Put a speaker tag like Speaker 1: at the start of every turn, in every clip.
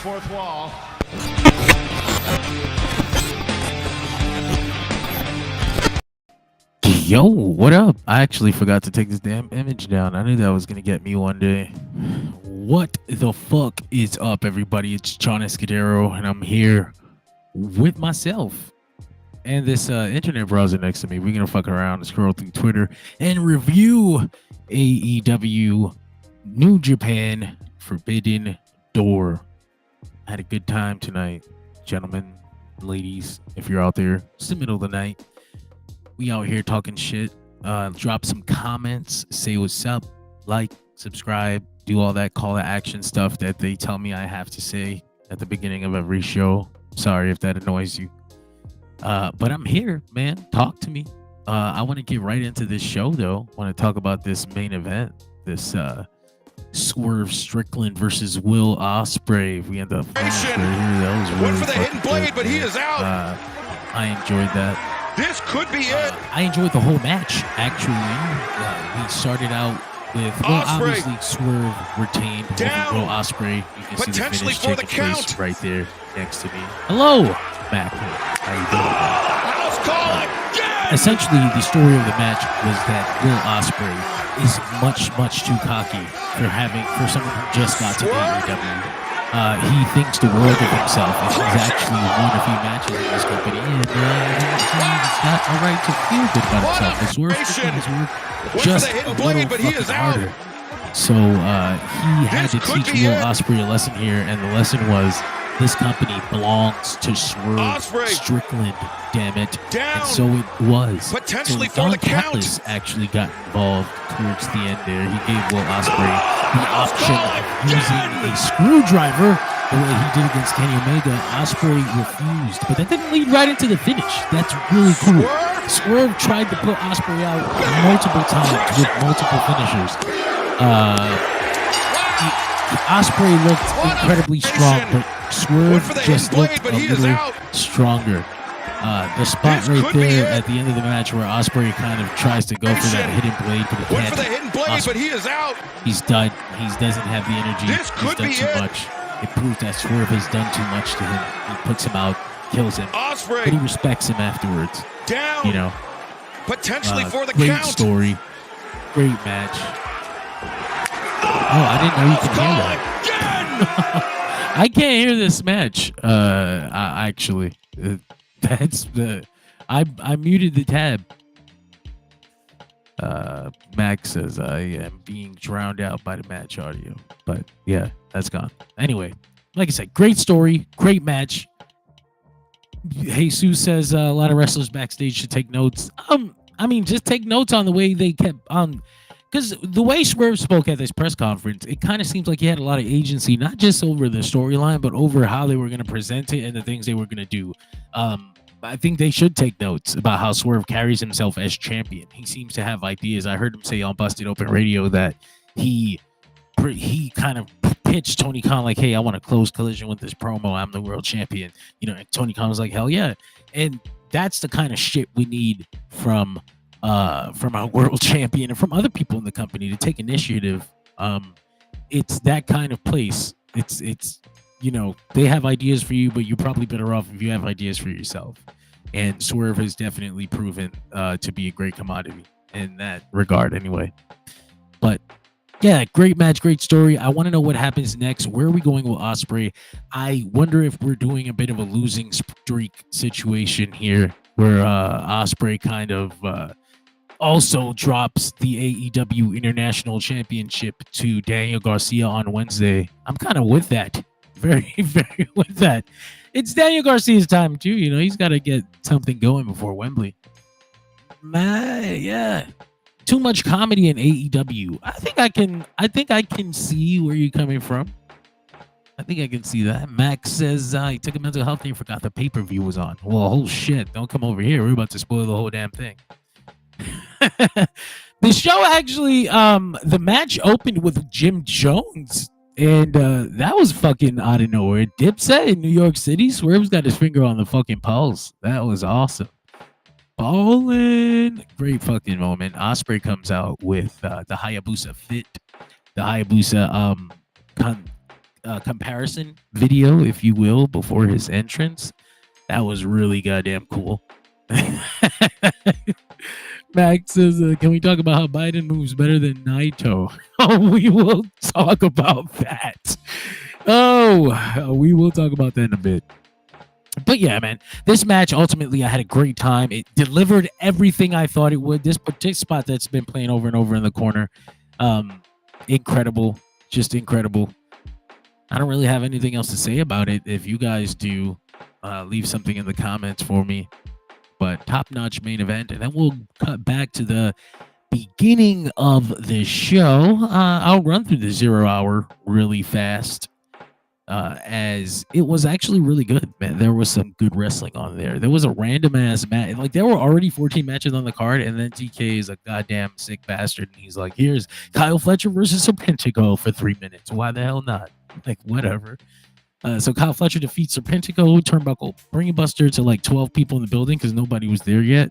Speaker 1: fourth wall.
Speaker 2: Yo, what up? I actually forgot to take this damn image down. I knew that was gonna get me one day. What the fuck is up, everybody? It's John Escudero, and I'm here with myself and this internet browser next to me. We're gonna fuck around and scroll through Twitter and review AEW New Japan Forbidden Door. I had a good time tonight, gentlemen, ladies. If you're out there, it's the middle of the night. We out here talking shit. Drop some comments, say what's up, like, subscribe, do all that call to action stuff that they tell me I have to say at the beginning of every show. Sorry if that annoys you. But I'm here, man. Talk to me. I want to get right into this show, though. I want to talk about this main event. This Swerve Strickland versus Will Ospreay. We end up finishing here. That was really
Speaker 1: went for the hidden blade, good, but he is out.
Speaker 2: I enjoyed that.
Speaker 1: This could be it.
Speaker 2: I enjoyed the whole match, actually. We started out with, well, obviously Swerve retained over Will Ospreay. You can see the finish taking place right there next to me. Hello, Mac. How you doing? Essentially, the story of the match was that Will Ospreay is much too cocky for someone who just got to AEW. He thinks the world of himself, and he's actually won a few matches in this company, and he's got a right to feel good about himself. His work is just a little fucking harder. So he had to teach Will Ospreay a lesson here, and the lesson was this company belongs to Swerve Strickland, damn it. And so it was. So Don Callis actually got involved towards the end there. He gave Will Ospreay the option of using a screwdriver the way he did against Kenny Omega. Ospreay refused, but that didn't lead right into the finish. That's really cool. Swerve tried to put Ospreay out multiple times with multiple finishers. Ospreay looked incredibly strong, but Swerve just looked a little stronger. The spot right there at the end of the match where Ospreay kind of tries to go for that hidden blade, but he can't.
Speaker 1: But he is out.
Speaker 2: He's done. He doesn't have the energy. He's done too much. It proves that Swerve has done too much to him. He puts him out, kills him, but he respects him afterwards.
Speaker 1: Down.
Speaker 2: You know,
Speaker 1: potentially for the
Speaker 2: great
Speaker 1: count.
Speaker 2: Story, great match. Oh, I didn't know you could hear that. I can't hear this match. Actually, that's the. I muted the tab. Max says I am being drowned out by the match audio, but yeah, that's gone. Anyway, like I said, great story, great match. Jesus says a lot of wrestlers backstage should take notes. I mean, just take notes on the way they kept on. Because the way Swerve spoke at this press conference, it kind of seems like he had a lot of agency, not just over the storyline, but over how they were going to present it and the things they were going to do. I think they should take notes about how Swerve carries himself as champion. He seems to have ideas. I heard him say on Busted Open Radio that he kind of pitched Tony Khan like, hey, I want to close Collision with this promo. I'm the world champion. You know, and Tony Khan was like, hell yeah. And that's the kind of shit we need from our world champion and from other people in the company to take initiative. It's that kind of place. It's you know, they have ideas for you, but you're probably better off if you have ideas for yourself. And Swerve has definitely proven to be a great commodity in that regard anyway. But yeah, great match, great story. I want to know what happens next. Where are we going with Ospreay? I wonder if we're doing a bit of a losing streak situation here where Ospreay kind of also drops the AEW International Championship to Daniel Garcia on Wednesday. I'm kind of with that. Very with that. It's Daniel Garcia's time too. You know, he's got to get something going before Wembley. Yeah. Too much comedy in AEW. I think I can see where you're coming from. I think I can see that. Max says he took a mental health and forgot the pay-per-view was on. Well, oh shit. Don't come over here. We're about to spoil the whole damn thing. The show actually, the match opened with Jim Jones, and that was fucking out of nowhere. Dipset in New York City. Swerve's got his finger on the fucking pulse. That was awesome. Ballin'. Great fucking moment. Ospreay comes out with the Hayabusa fit. The Hayabusa comparison video, if you will, before his entrance. That was really goddamn cool. Max says, can we talk about how Biden moves better than Naito? Oh, we will talk about that. Oh, we will talk about that in a bit. But yeah, man, this match, ultimately, I had a great time. It delivered everything I thought it would. This particular spot that's been playing over and over in the corner, incredible, just incredible. I don't really have anything else to say about it. If you guys do, leave something in the comments for me. But top-notch main event, and then we'll cut back to the beginning of the show. I'll run through the 0 hour really fast, as it was actually really good, man. There was some good wrestling on there. There was a random ass match. Like, there were already 14 matches on the card, and then TK is a goddamn sick bastard, and he's like, here's Kyle Fletcher versus Serpentico for 3 minutes. Why the hell not? Like, whatever. So Kyle Fletcher defeats Serpentico, Turnbuckle, Brainbuster to like 12 people in the building because nobody was there yet.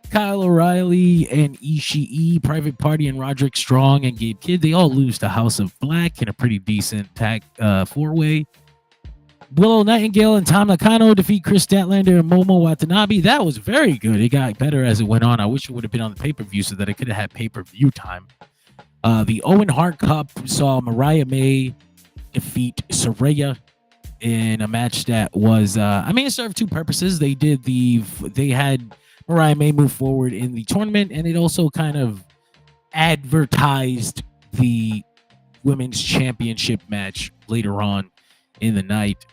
Speaker 2: Kyle O'Reilly and Ishii, Private Party, and Roderick Strong and Gabe Kidd, they all lose to House of Black in a pretty decent tag four-way. Willow Nightingale and Tom Nakano defeat Chris Statlander and Momo Watanabe. That was very good. It got better as it went on. I wish it would have been on the pay-per-view so that it could have had pay-per-view time. The Owen Hart Cup saw Mariah May defeat Saraya in a match that was, it served two purposes. They had Mariah May move forward in the tournament, and it also kind of advertised the women's championship match later on in the night.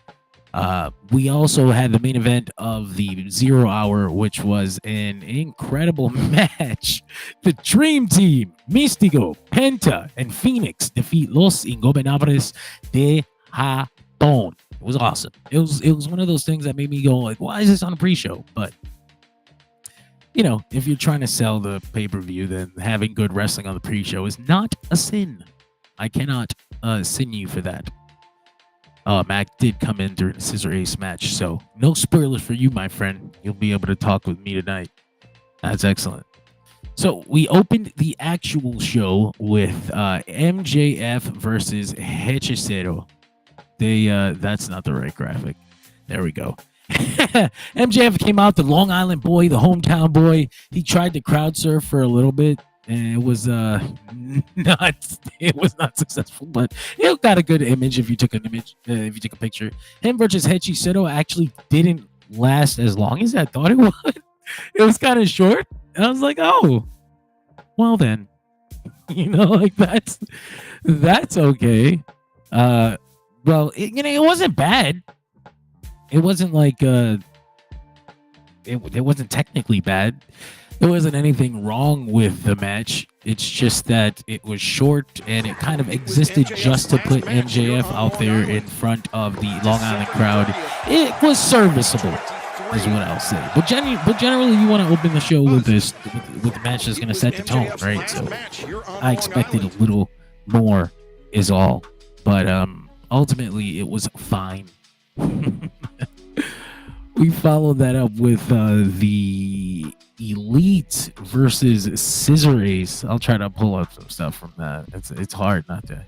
Speaker 2: We also had the main event of the 0 hour, which was an incredible match. The Dream Team, Místico, Penta, and Phoenix defeat Los Ingobernables de Japón. It was awesome. It was one of those things that made me go like, why is this on a pre-show? But you know, if you're trying to sell the pay-per-view, then having good wrestling on the pre-show is not a sin. I cannot sin you for that. Mac did come in during the Scissor Ace match, so no spoilers for you, my friend. You'll be able to talk with me tonight. That's excellent. So we opened the actual show with MJF versus Hechicero. That's not the right graphic. There we go. MJF came out, the Long Island boy, the hometown boy. He tried to crowd surf for a little bit, and it was not successful, but it got a good image if you took a picture. Him versus Hechicero actually didn't last as long as I thought it would. It was kind of short. And I was like, oh, well then, like that's okay. Well, it wasn't bad. It wasn't like it wasn't technically bad. There wasn't anything wrong with the match. It's just that it was short and it kind of existed just to put MJF out there in front of the Long Island crowd. It was serviceable, is what I'll say. But generally, you want to open the show with this with the match that's going to set the tone, right? So I expected a little more, is all. But ultimately, it was fine. We followed that up with the Elite versus Scissor Ace. I'll try to pull up some stuff from that. It's hard not to.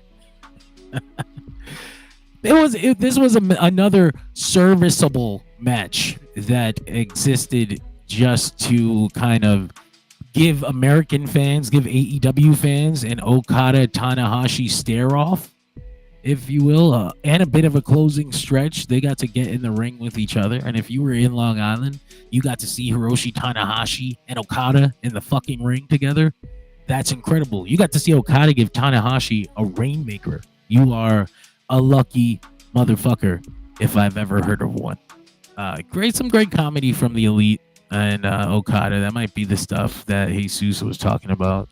Speaker 2: This was another serviceable match that existed just to kind of give American fans, give AEW fans an Okada Tanahashi stare off, if you will, and a bit of a closing stretch. They got to get in the ring with each other, and if you were in Long Island, you got to see Hiroshi Tanahashi and Okada in the fucking ring together. That's incredible. You got to see Okada give Tanahashi a rainmaker. You are a lucky motherfucker, if I've ever heard of one. Some great comedy from the Elite and Okada. That might be the stuff that Jesus was talking about.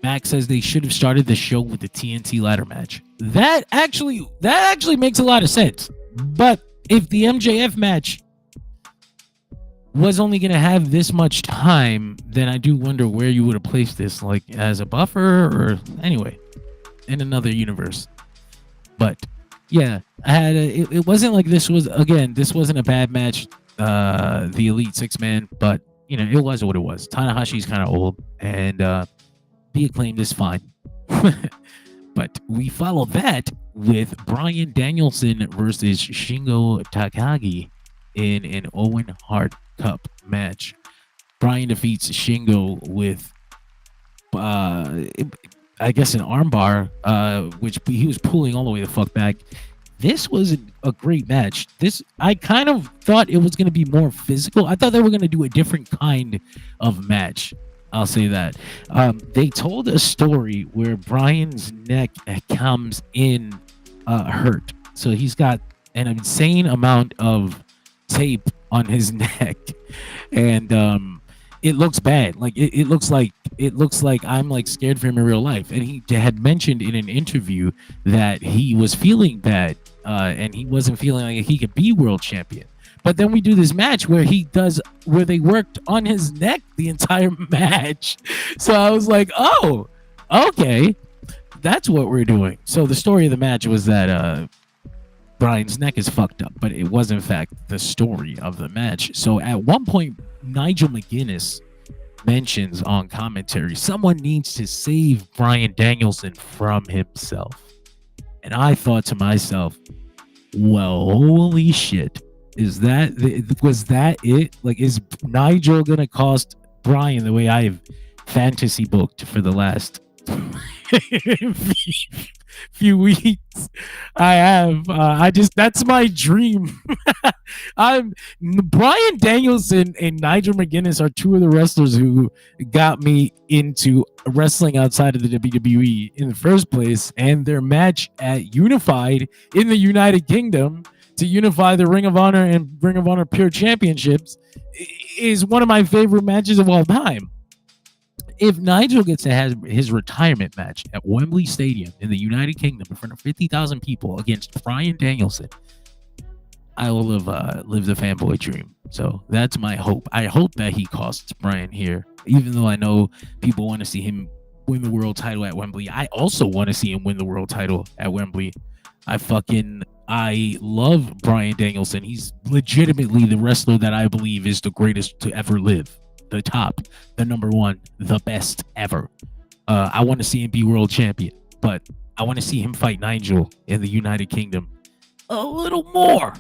Speaker 2: Max says they should have started the show with the TNT ladder match. That actually makes a lot of sense. But if the MJF match was only going to have this much time, then I do wonder where you would have placed this, like as a buffer or anyway, in another universe. But yeah, it wasn't like this wasn't a bad match, the Elite 6-man, but it was what it was. Tanahashi's kind of old, and The Acclaimed is fine. But we follow that with Bryan Danielson versus Shingo Takagi in an Owen Hart Cup match. Bryan defeats Shingo with, I guess, an armbar, which he was pulling all the way the fuck back. This was a great match. I kind of thought it was going to be more physical. I thought they were going to do a different kind of match. I'll say that. They told a story where Bryan's neck comes in hurt. So he's got an insane amount of tape on his neck. And it looks bad. Like it looks like I'm like scared for him in real life. And he had mentioned in an interview that he was feeling bad and he wasn't feeling like he could be world champion. But then we do this match where they worked on his neck the entire match. So I was like, oh, okay, that's what we're doing. So the story of the match was that Bryan's neck is fucked up, but it was in fact the story of the match. So at one point, Nigel McGuinness mentions on commentary, someone needs to save Bryan Danielson from himself. And I thought to myself, well, holy shit. Was that it? Like, is Nigel gonna cost Bryan the way I have fantasy booked for the last few weeks? I have. That's my dream. Bryan Danielson and Nigel McGuinness are two of the wrestlers who got me into wrestling outside of the WWE in the first place, and their match at Unified in the United Kingdom to unify the Ring of Honor and Ring of Honor Pure Championships is one of my favorite matches of all time. If Nigel gets to have his retirement match at Wembley Stadium in the United Kingdom in front of 50,000 people against Bryan Danielson, I will have lived the fanboy dream. So that's my hope. I hope that he costs Bryan here, even though I know people want to see him win the world title at Wembley. I also want to see him win the world title at Wembley. I love Bryan Danielson. He's legitimately the wrestler that I believe is the greatest to ever live. The top, the number one, the best ever. I want to see him be world champion, but I want to see him fight Nigel in the United Kingdom a little more.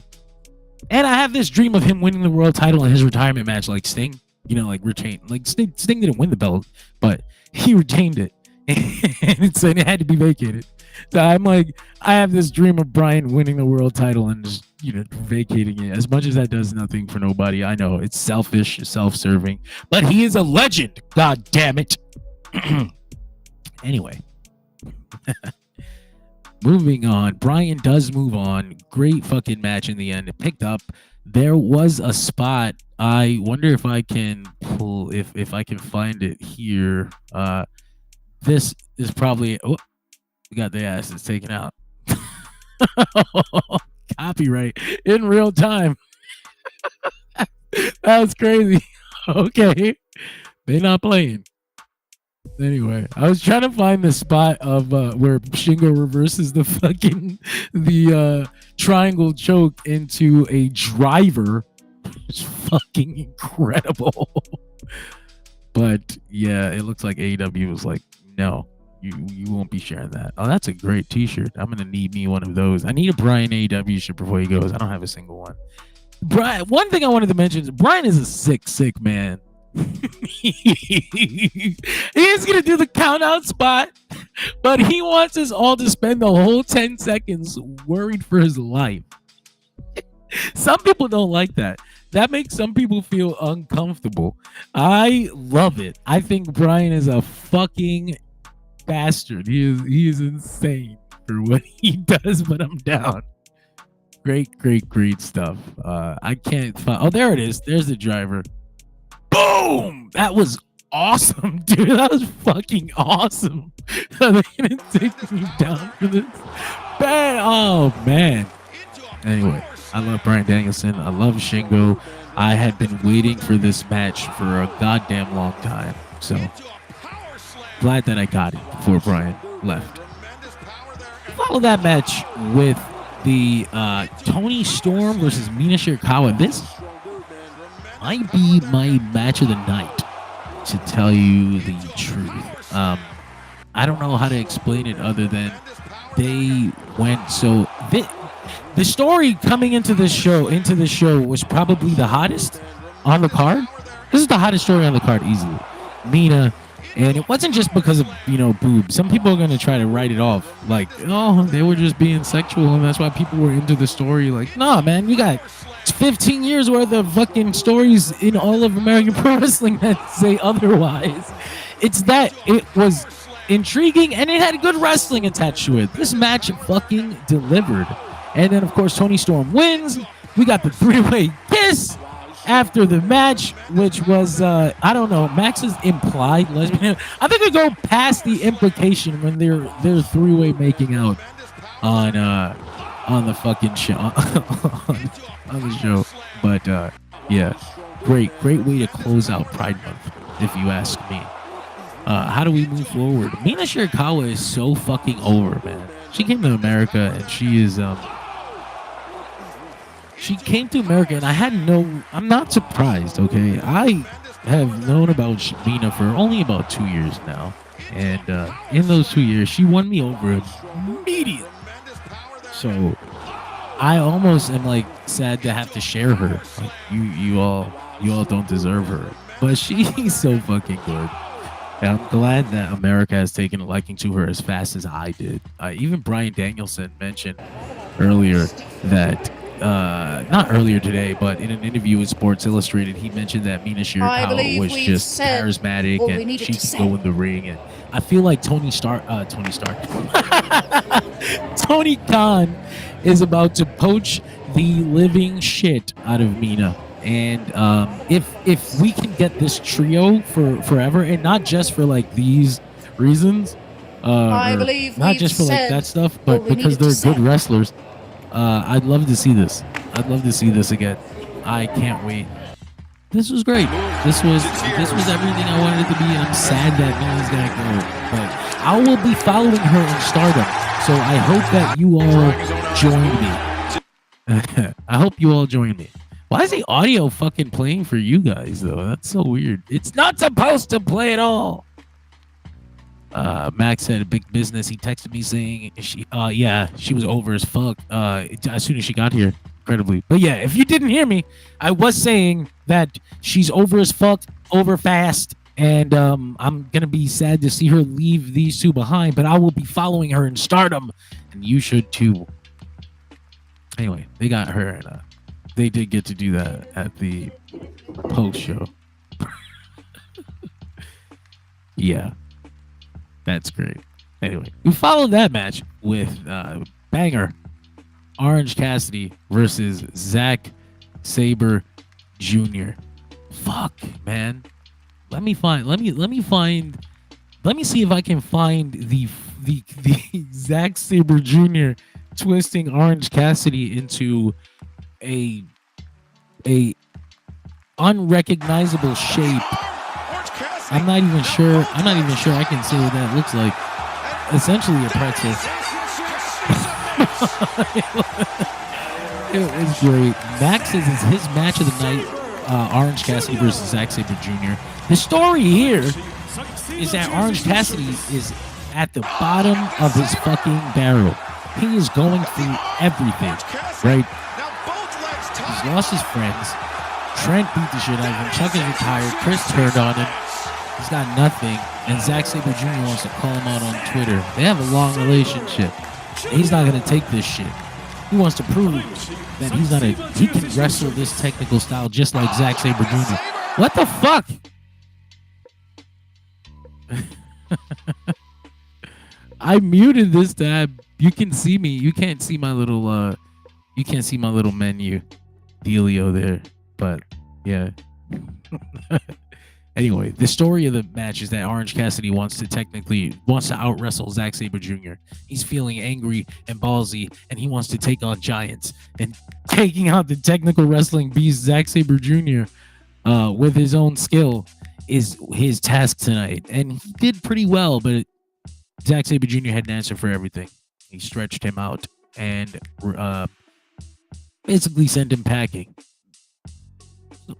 Speaker 2: And I have this dream of him winning the world title in his retirement match, like Sting, like retain. Like Sting didn't win the belt, but he retained it, and it had to be vacated. So I'm like, I have this dream of Bryan winning the world title and just, vacating it. As much as that does nothing for nobody, I know it's selfish, self-serving, but he is a legend. God damn it. Anyway, moving on. Bryan does move on. Great fucking match in the end. It picked up. There was a spot. I wonder if I can pull, if I can find it here. This is probably, we got the asses taken out. Copyright in real time. That was crazy. Okay. They're not playing. Anyway, I was trying to find the spot of where Shingo reverses the triangle choke into a driver. It's fucking incredible. But yeah, it looks like AEW was like, no. You won't be sharing that. Oh, that's a great t-shirt. I'm gonna need me one of those. I need a Bryan AEW shirt before he goes. I don't have a single one. Bryan, one thing I wanted to mention is Bryan is a sick man. He is gonna do the count out spot, but he wants us all to spend the whole 10 seconds worried for his life. Some people don't like that. That makes some people feel uncomfortable. I love it. I think Bryan is a fucking bastard. He is insane for what he does, but I'm down. Great stuff. I can't find. Oh, there it is. There's the driver. Boom! That was awesome, dude. That was fucking awesome. Are they gonna take me down for this? Bad. Oh man. Anyway, I love Bryan Danielson. I love Shingo. I had been waiting for this match for a goddamn long time. So glad that I got it before Bryan left. Follow that match with the Toni Storm versus Mina Shirakawa. This might be my match of the night, to tell you the truth. I don't know how to explain it other than they went so. The story coming into the show was probably the hottest on the card. This is the hottest story on the card easily. Mina, and it wasn't just because of boobs. Some people are gonna try to write it off like, oh, they were just being sexual and that's why people were into the story. Like, nah, man, you got 15 years worth of fucking stories in all of American pro wrestling that say otherwise. It's that it was intriguing and it had good wrestling attached to it. This match fucking delivered. And then, of course, Toni Storm wins. We got the three-way kiss after the match, which was, I don't know, Max's implied lesbian. I think we go past the implication when they're three-way making out on the fucking show. on the show. But, yeah, great way to close out Pride Month, if you ask me. How do we move forward? Mina Shirakawa is so fucking over, man. She came to America and she is, she came to America, and I'm not surprised, okay? I have known about Mina for only about 2 years now. And in those 2 years, she won me over immediately. So I almost am, like, sad to have to share her. Like, you all don't deserve her. But she's so fucking good. And I'm glad that America has taken a liking to her as fast as I did. Even Bryan Danielson mentioned earlier that... not earlier today, but in an interview with Sports Illustrated, he mentioned that Mina Shirakawa was just charismatic and she could go in the ring. And I feel like Tony Khan is about to poach the living shit out of Mina. And if we can get this trio for forever, and not just for like these reasons, not just for like that stuff, but because they're good wrestlers. I'd love to see this. I'd love to see this again. I can't wait. This was great. This was everything I wanted it to be, and I'm sad that Mina's gonna go. But I will be following her in Stardom. So I hope that you all join me. I hope you all join me. Why is the audio fucking playing for you guys though? That's so weird. It's not supposed to play at all. Max said big business. He texted me saying she was over as fuck as soon as she got here, incredibly. But yeah, if you didn't hear me, I was saying that she's over as fuck, over fast, and I'm gonna be sad to see her leave these two behind, but I will be following her in Stardom, and you should too. Anyway, they got her, and they did get to do that at the post show. Yeah. That's great. Anyway, we followed that match with banger Orange Cassidy versus Zack Sabre Jr. Fuck, man. Let me see if I can find the Zack Sabre Jr. twisting Orange Cassidy into a unrecognizable shape. I'm not even sure I can say what that looks like. Essentially a pretzel. It was great. Max says it's his match of the night, Orange Cassidy versus Zack Sabre Jr. The story here is that Orange Cassidy is at the bottom of his fucking barrel. He is going through everything, right? He's lost his friends. Trent beat the shit out of him. Chuck is retired. Chris turned on him. He's got nothing, and Zack Sabre Jr. wants to call him out on Twitter. They have a long relationship. He's not going to take this shit. He wants to prove that he can wrestle this technical style just like Zack Sabre Jr. What the fuck? I muted this tab. You can see me. You can't see my little menu dealio there. But yeah. Anyway, the story of the match is that Orange Cassidy wants to out wrestle Zack Sabre Jr. He's feeling angry and ballsy, and he wants to take on giants. And taking out the technical wrestling beast Zack Sabre Jr. With his own skill is his task tonight. And he did pretty well, but Zack Sabre Jr. had an answer for everything. He stretched him out and basically sent him packing.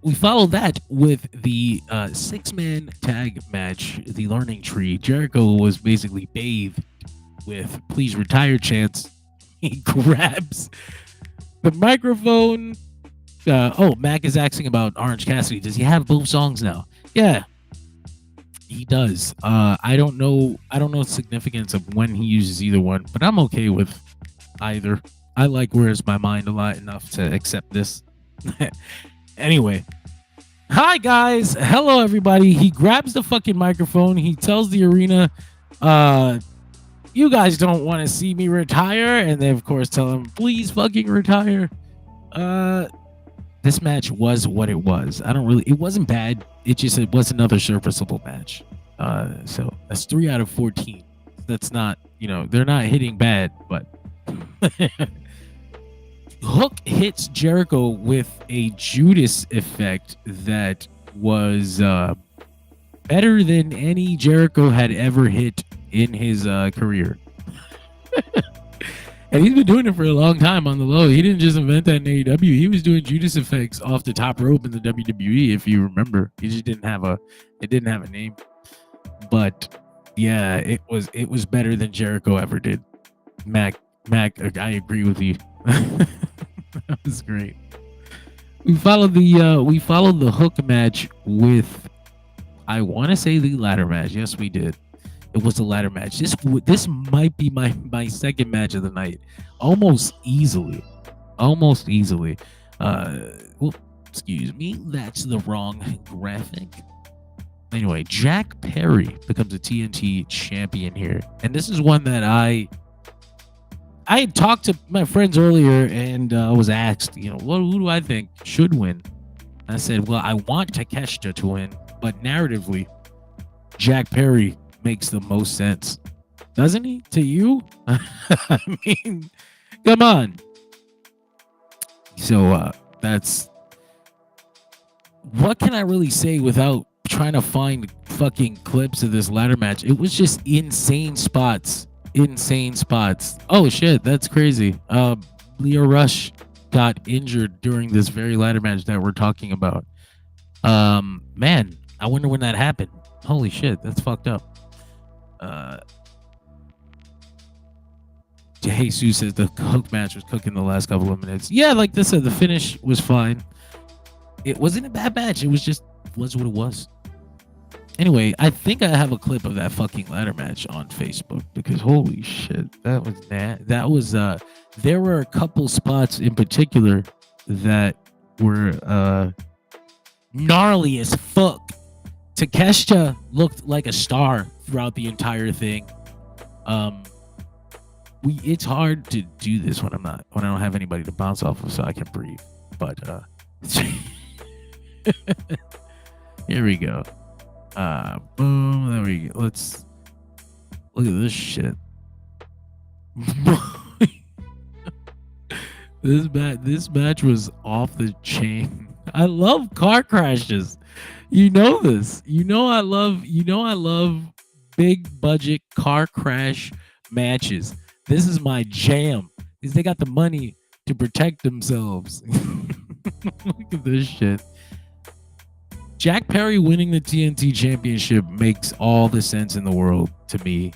Speaker 2: We followed that with the 6-man tag match, the Learning Tree. Jericho was basically bathed with "Please retire" chants. He grabs the microphone. Mac is asking about Orange Cassidy. Does he have both songs now? Yeah, he does. I don't know the significance of when he uses either one, but I'm okay with either. I like Where's My Mind a lot enough to accept this. Anyway, hi guys, hello everybody. He grabs the fucking microphone. He tells the arena, you guys don't want to see me retire, and they of course tell him, please fucking retire. This match was what it was. It wasn't bad. It was another serviceable match. So that's 3 out of 14. That's not, they're not hitting bad, but Hook hits Jericho with a Judas effect that was better than any Jericho had ever hit in his career. And he's been doing it for a long time on the low. He didn't just invent that in AEW. He was doing Judas effects off the top rope in the WWE, if you remember. He just didn't have a name. But yeah, it was better than Jericho ever did. Mac, I agree with you. That was great. We followed the Hook match with, I want to say, the ladder match. Yes, we did. It was the ladder match. This might be my second match of the night, almost easily. Excuse me, that's the wrong graphic. Anyway, Jack Perry becomes a TNT champion here, and this is one that I had talked to my friends earlier, and was asked, who do I think should win? I said, well, I want Takeshita to win, but narratively, Jack Perry makes the most sense, doesn't he? To you? I mean, come on. So that's, what can I really say without trying to find fucking clips of this ladder match? It was just insane spots. Oh shit, that's crazy. Leo Rush got injured during this very ladder match that we're talking about. Man, I wonder when that happened. Holy shit, that's fucked up. Jesus says the Hook match was cooking the last couple of minutes. Yeah, like this said, the finish was fine. It wasn't a bad match. It was what it was. Anyway, I think I have a clip of that fucking ladder match on Facebook, because holy shit, that was there were a couple spots in particular that were gnarly as fuck. Takeshita looked like a star throughout the entire thing. It's hard to do this when I don't have anybody to bounce off of so I can breathe. But here we go. Boom, there we go. Let's look at this shit. This match was off the chain. I love car crashes. You know this. I love big budget car crash matches. This is my jam, because they got the money to protect themselves. Look at this shit. Jack Perry winning the TNT championship makes all the sense in the world to me.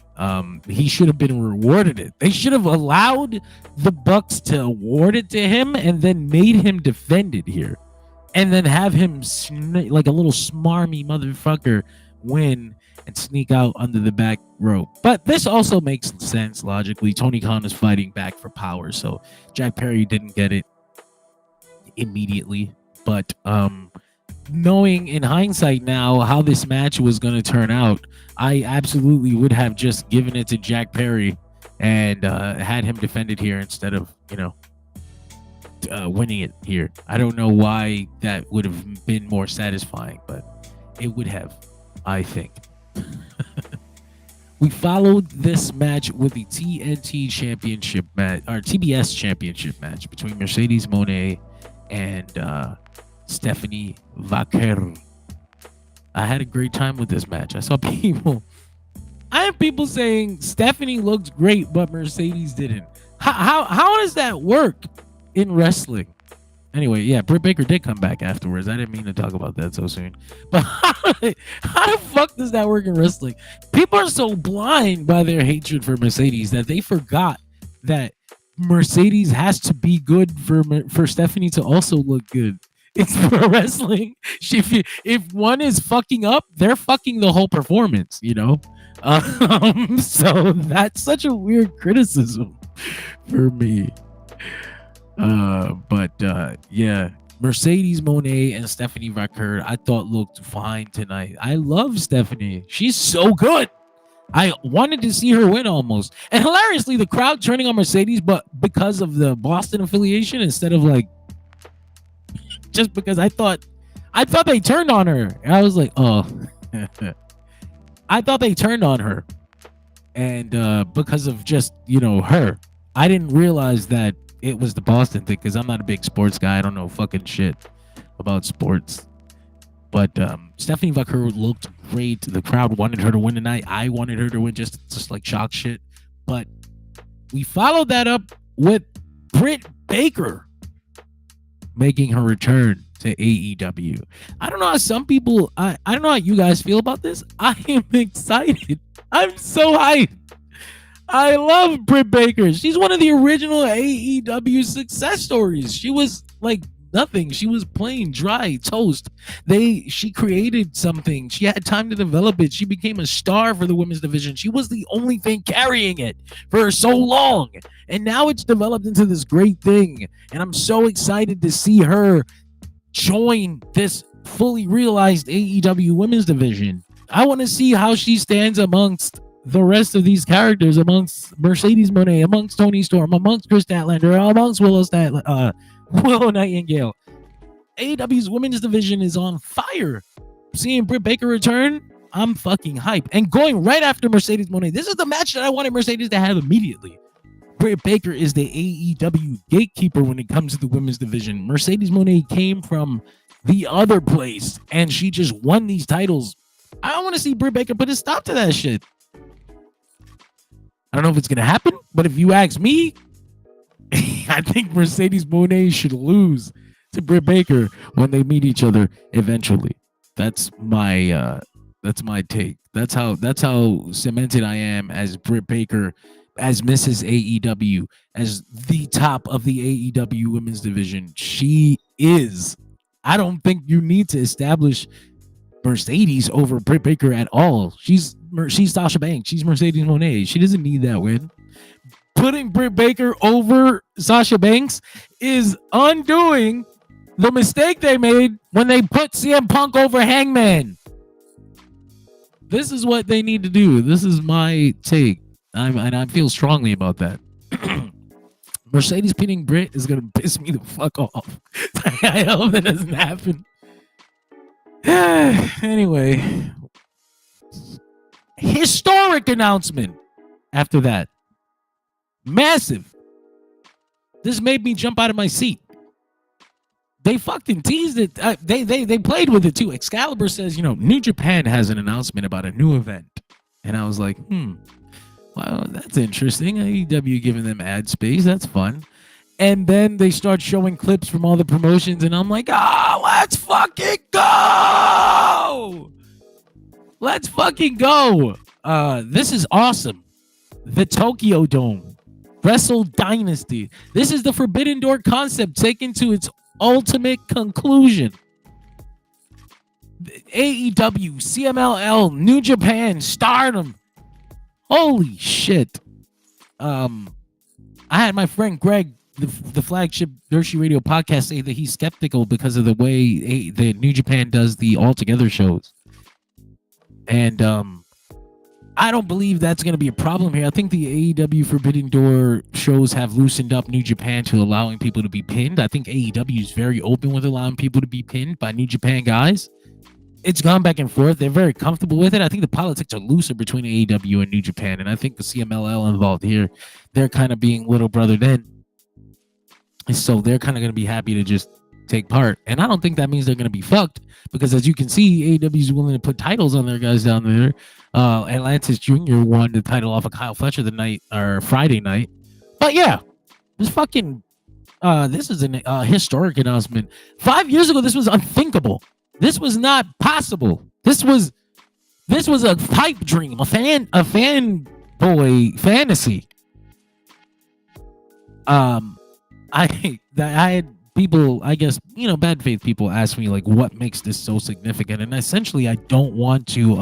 Speaker 2: He should have been rewarded it. They should have allowed the Bucks to award it to him and then made him defend it here. And then have him like a little smarmy motherfucker win and sneak out under the back rope. But this also makes sense logically. Tony Khan is fighting back for power, so Jack Perry didn't get it immediately. But knowing in hindsight now how this match was going to turn out, I absolutely would have just given it to Jack Perry and had him defend it here instead of, winning it here. I don't know why that would have been more satisfying, but it would have, I think. We followed this match with the TNT championship match, or TBS championship match, between Mercedes Mone and Stephanie Vaquer. I had a great time with this match. I have people saying Stephanie looked great, but Mercedes didn't. How does that work in wrestling? Anyway, yeah, Britt Baker did come back afterwards. I didn't mean to talk about that so soon. But how the fuck does that work in wrestling? People are so blind by their hatred for Mercedes that they forgot that Mercedes has to be good for Stephanie to also look good. It's pro wrestling. If one is fucking up, they're fucking the whole performance, you know? So that's such a weird criticism for me. Yeah, Mercedes Moné and Stephanie Vaquer, I thought looked fine tonight. I love Stephanie. She's so good. I wanted to see her win almost. And hilariously, the crowd turning on Mercedes, but because of the Boston affiliation instead of like just because I thought they turned on her. And I was like, oh. I thought they turned on her. And because of just, you know, her. I didn't realize that it was the Boston thing because I'm not a big sports guy. I don't know fucking shit about sports. But Stephanie Vaquer looked great. The crowd wanted her to win tonight. I wanted her to win just like shock shit. But we followed that up with Britt Baker making her return to AEW. I don't know how some people, I don't know how you guys feel about this. I am excited. I'm so hyped. I love Britt Baker. She's one of the original AEW success stories. She was like nothing. She was plain dry toast. She created something. She had time to develop it. She became a star for the women's division. She was the only thing carrying it for so long. And now it's developed into this great thing. And I'm so excited to see her join this fully realized AEW women's division. I want to see how she stands amongst the rest of these characters, amongst Mercedes Moné, amongst Toni Storm, amongst Chris Statlander, amongst Willow Nightingale. AEW's women's division is on fire. Seeing Britt Baker return, I'm fucking hype. And going right after Mercedes Moné, this is the match that I wanted Mercedes to have immediately. Britt Baker is the AEW gatekeeper when it comes to the women's division. Mercedes Moné came from the other place, and she just won these titles. I don't want to see Britt Baker put a stop to that shit. I don't know if it's going to happen, but if you ask me, I think Mercedes Moné should lose to Britt Baker when they meet each other eventually. That's my take. That's how cemented I am as Britt Baker, as Mrs. AEW, as the top of the AEW women's division. She is. I don't think you need to establish Mercedes over Britt Baker at all. She's Sasha Banks. She's Mercedes Moné. She doesn't need that win. Putting Britt Baker over Sasha Banks is undoing the mistake they made when they put CM Punk over Hangman. This is what they need to do. This is my take. And I feel strongly about that. Mercedes pinning Britt is going to piss me the fuck off. I hope that doesn't happen. Anyway, historic announcement after that. Massive. This made me jump out of my seat. They fucking teased it. They played with it too. Excalibur says, New Japan has an announcement about a new event. And I was like, well, that's interesting. AEW giving them ad space. That's fun. And then they start showing clips from all the promotions. And I'm like, let's fucking go. Let's fucking go. This is awesome. The Tokyo Dome. Wrestle Dynasty. This is the Forbidden Door concept taken to its ultimate conclusion. AEW, CMLL, New Japan, Stardom. Holy shit. I had my friend Greg, the flagship Dirtsheet Radio podcast, say that he's skeptical because of the way the New Japan does the All Together shows. And I don't believe that's going to be a problem here. I think the AEW Forbidden Door shows have loosened up New Japan to allowing people to be pinned. I think AEW is very open with allowing people to be pinned by New Japan guys. It's gone back and forth. They're very comfortable with it. I think the politics are looser between AEW and New Japan. And I think the CMLL involved here, they're kind of being little brother then. So they're kind of going to be happy to just take part. And I don't think that means they're going to be fucked. Because as you can see, AEW is willing to put titles on their guys down there. Atlantis Jr. won the title off of Kyle Fletcher Friday night. But yeah, just fucking This is a historic announcement. 5 years ago, this was unthinkable. This was not possible. This was a pipe dream, a fanboy fantasy. I had people, I guess, bad faith people ask me like, what makes this so significant? And essentially, I don't want to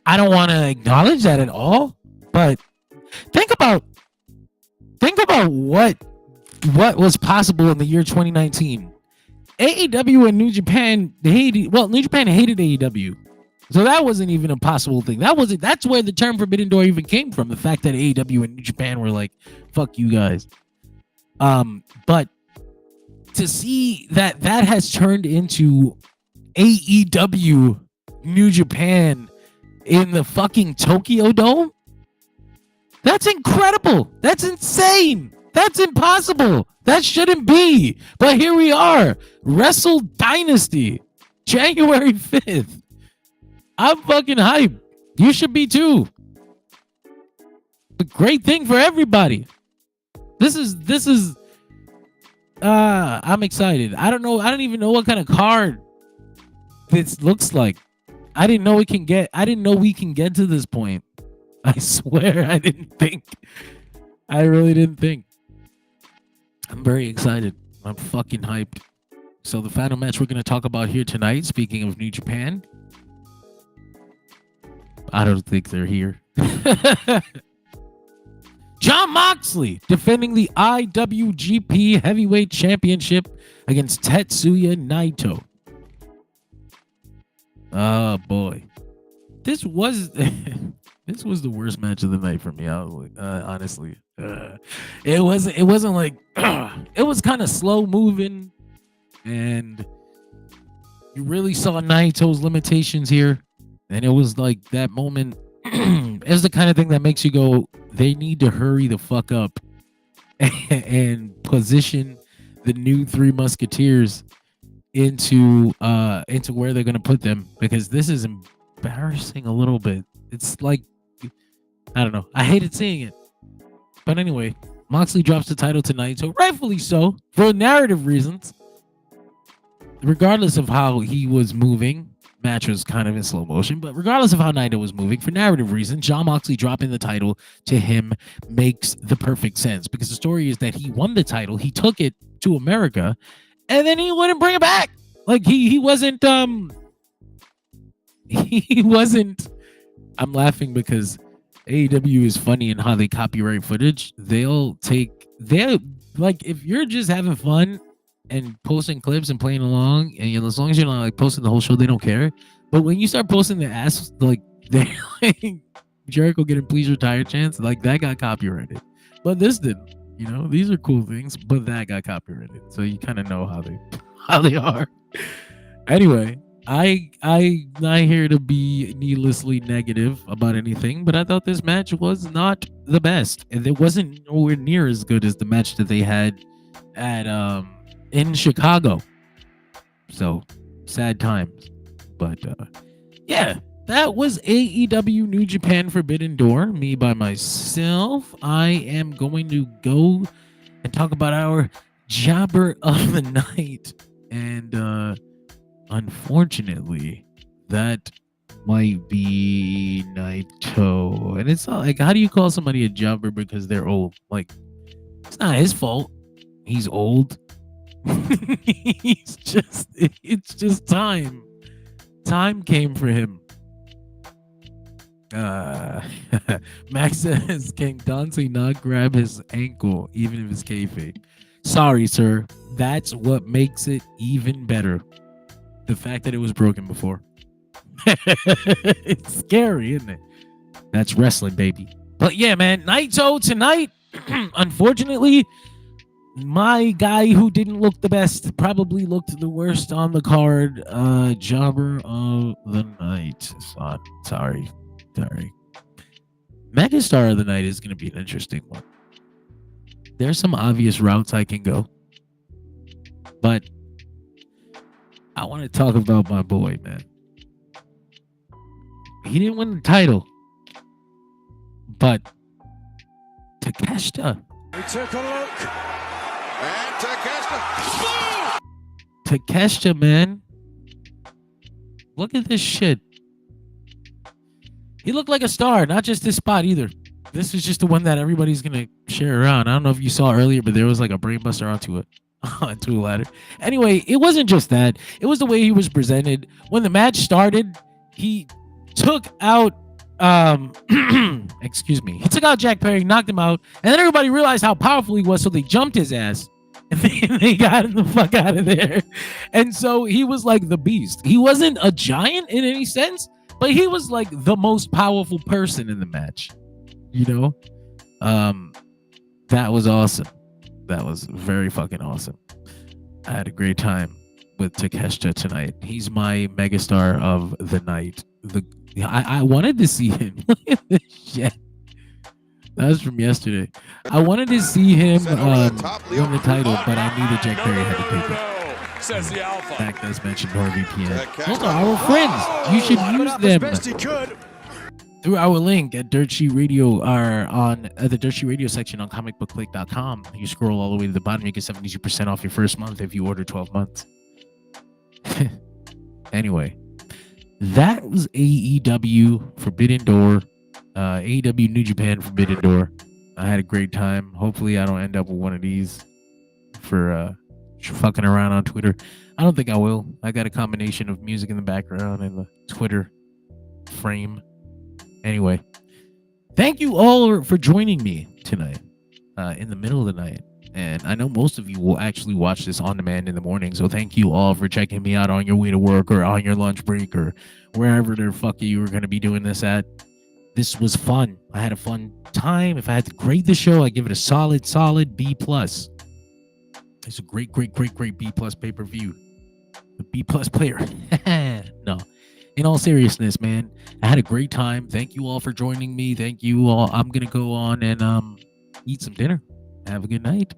Speaker 2: acknowledge that at all. But think about what was possible in the year 2019. AEW and New Japan hated AEW. So that wasn't even a possible thing. That's where the term Forbidden Door even came from. The fact that AEW and New Japan were like, fuck you guys. But to see that has turned into AEW New Japan in the fucking Tokyo Dome, that's incredible. That's insane. That's impossible. That shouldn't be. But here we are. Wrestle Dynasty, January 5th. I'm fucking hyped. You should be too. A great thing for everybody. This is I'm excited. I don't even know what kind of card this looks like. I didn't know we can get to this point. I swear I really didn't think. I'm very excited. I'm fucking hyped. So the final match we're going to talk about here tonight, speaking of New Japan, I don't think they're here. Jon Moxley defending the IWGP Heavyweight Championship against Tetsuya Naito. Oh boy, this was the worst match of the night for me. Honestly, it wasn't like it was kind of slow moving, and you really saw Naito's limitations here. And it was like that moment. It's the kind of thing that makes you go, they need to hurry the fuck up and position the new Three Musketeers into where they're gonna put them, because this is embarrassing a little bit. It's like, I don't know. I hated seeing it. But anyway, Moxley drops the title tonight, so rightfully so, for narrative reasons. Regardless of how he was moving, match was kind of in slow motion, but regardless of how Naito was moving, for narrative reasons, Jon Moxley dropping the title to him makes the perfect sense, because the story is that he won the title, he took it to America, and then he wouldn't bring it back. Like he wasn't I'm laughing because AEW is funny in how they copyright footage. They'll like, if you're just having fun and posting clips and playing along, and as long as you're not like posting the whole show, they don't care. But when you start posting the ass, like Jericho getting please retire chants, like that got copyrighted. But this didn't. These are cool things, but that got copyrighted. So you kind of know how they are. Anyway, I'm not here to be needlessly negative about anything, but I thought this match was not the best, and it wasn't nowhere near as good as the match that they had at in Chicago. So sad times. But yeah, that was AEW New Japan Forbidden Door. Me by myself. I am going to go and talk about our jobber of the night. And unfortunately, that might be Naito. And it's not like, how do you call somebody a jobber because they're old? Like, it's not his fault. He's old. It's just time. Time came for him. Max says, can Dante not grab his ankle even if it's kayfabe? Sorry, sir. That's what makes it even better. The fact that it was broken before. It's scary, isn't it? That's wrestling, baby. But yeah, man, Naito tonight, unfortunately, my guy who didn't look the best probably looked the worst on the card. Jobber of the night. Sorry. Megastar of the night is going to be an interesting one. There's some obvious routes I can go, but I want to talk about my boy, man. He didn't win the title, but Takeshita.
Speaker 3: We took a look
Speaker 1: And Takeshita.
Speaker 2: Takeshita, man. Look at this shit. He looked like a star, not just this spot either. This is just the one that everybody's gonna share around. I don't know if you saw earlier, but there was like a brainbuster onto a ladder. Anyway, it wasn't just that. It was the way he was presented. When the match started, he took out excuse me. He took out Jack Perry, knocked him out, and then everybody realized how powerful he was, so they jumped his ass. And they got him the fuck out of there. And so he was like the beast. He wasn't a giant in any sense, but he was like the most powerful person in the match. You know? That was awesome. That was very fucking awesome. I had a great time with Takeshita tonight. He's my megastar of the night. I wanted to see him. Look at this shit. That was from yesterday. I wanted to see him win the title, but I knew that Jack Perry had to take it.
Speaker 3: Says the Alpha.
Speaker 2: Zach does mention NordVPN. Those are our friends. You should use them. Through our link at Dirtsheet Radio, or on the Dirtsheet Radio section on comicbookclick.com. You scroll all the way to the bottom, you get 72% off your first month if you order 12 months. Anyway, that was AEW Forbidden Door. AEW New Japan Forbidden Door. I had a great time. Hopefully I don't end up with one of these for fucking around on Twitter. I don't think I will. I got a combination of music in the background and the Twitter frame. Anyway, thank you all for joining me tonight in the middle of the night. And I know most of you will actually watch this on demand in the morning. So thank you all for checking me out on your way to work or on your lunch break or wherever the fuck you were going to be doing this at. This was fun. I had a fun time. If I had to grade the show, I give it a solid B+. It's a great B+ pay-per-view. A B+ player. No. In all seriousness, man, I had a great time. Thank you all for joining me. Thank you all. I'm going to go on and eat some dinner. Have a good night.